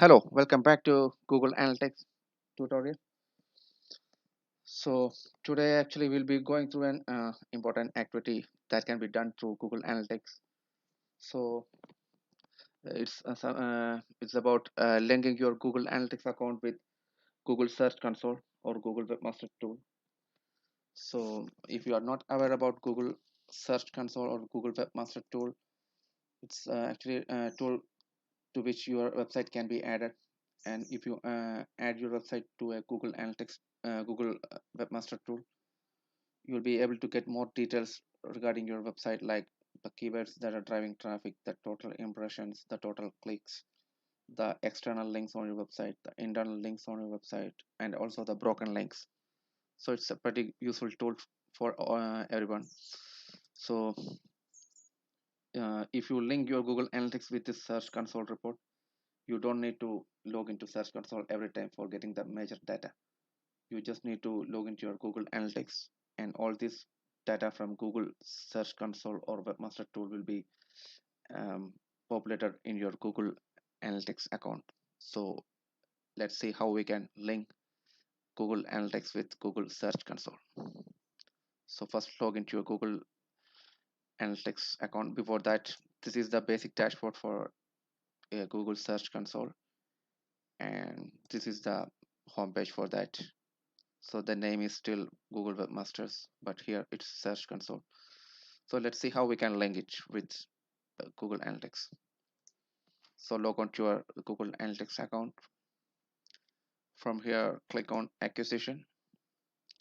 Hello, welcome back to Google Analytics tutorial. So today actually we'll be going through an important activity that can be done through Google Analytics. So it's about linking your Google Analytics account with Google Search Console or Google Webmaster tool. So if you are not aware about Google Search Console or Google Webmaster tool, it's actually a tool to which your website can be added. And if you add your website to a Google Analytics Google Webmaster tool, you'll be able to get more details regarding your website, like the keywords that are driving traffic, the total impressions, the total clicks, the external links on your website, the internal links on your website, and also the broken links. So it's a pretty useful tool for everyone. So if you link your Google Analytics with this Search Console report, you don't need to log into Search Console every time for getting the major data. You just need to log into your Google Analytics, and all this data from Google Search Console or Webmaster tool will be um, populated in your Google Analytics account. So let's see how we can link Google Analytics with Google Search Console. So first log into your Google Analytics account. Before that, this is the basic dashboard for a Google Search Console, and this is the homepage for that. So the name is still Google Webmasters, but here it's Search Console. So let's see how we can link it with Google Analytics. So log on to your Google Analytics account. From here, click on Acquisition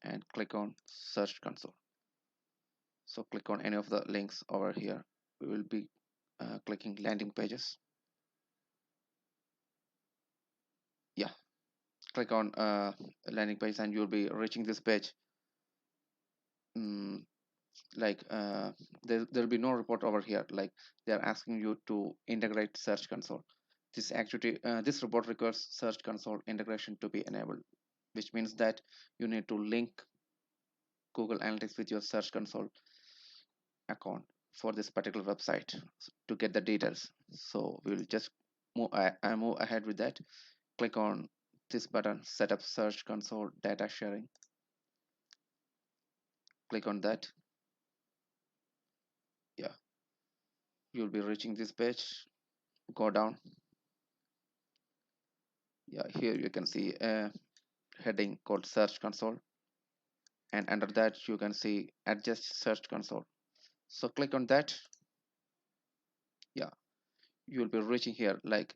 and click on Search Console. So click on any of the links over here. We will be clicking landing pages. Yeah, click on landing page and you'll be reaching this page. Mm, like there'll be no report over here, like they're asking you to integrate Search Console. This report requires Search Console integration to be enabled, which means that you need to link Google Analytics with your Search Console account for this particular website to get the details. So we'll just move ahead with that. Click on this button, set up Search Console data sharing. Click on that. Yeah, you'll be reaching this page. Go down. Yeah, here you can see a heading called Search Console, and under that you can see Adjust Search Console. So click on that. Yeah, you'll be reaching here. Like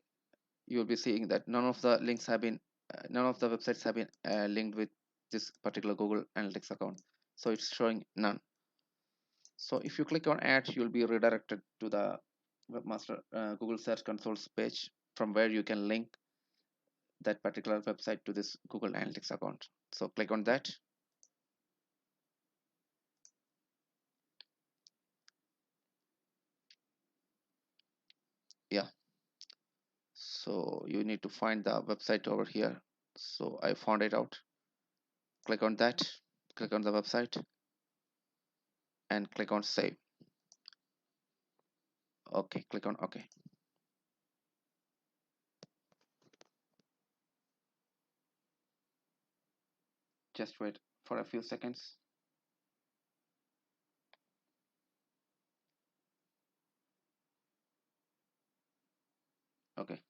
you'll be seeing that none of the websites have been linked with this particular Google Analytics account. So it's showing none. So if you click on Add, you'll be redirected to the Webmaster Google Search Console's page, from where you can link that particular website to this Google Analytics account. So click on that. Yeah, so you need to find the website over here. So I found it out. Click on that, click on the website and click on Save. Okay, click on OK. Just wait for a few seconds. Okay,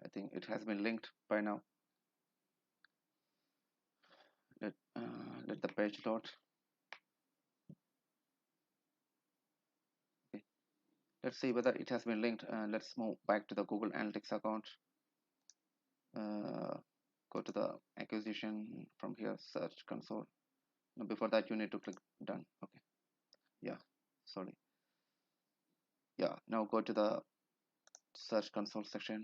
I think it has been linked by now. Let the page load. Okay, let's see whether it has been linked. Let's move back to the Google Analytics account. uh, Go to the acquisition. From here, Search Console. No, before that you need to click done. Okay, yeah, sorry. Yeah, now go to the Search Console section.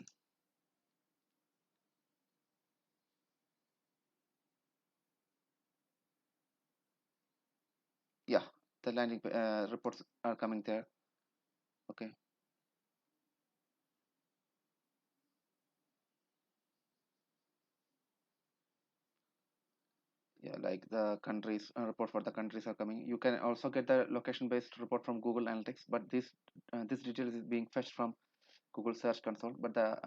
Yeah, the landing reports are coming there. Okay, yeah, like the countries report for the countries are coming. You can also get the location based report from Google Analytics, but this details is being fetched from Google Search Console, but the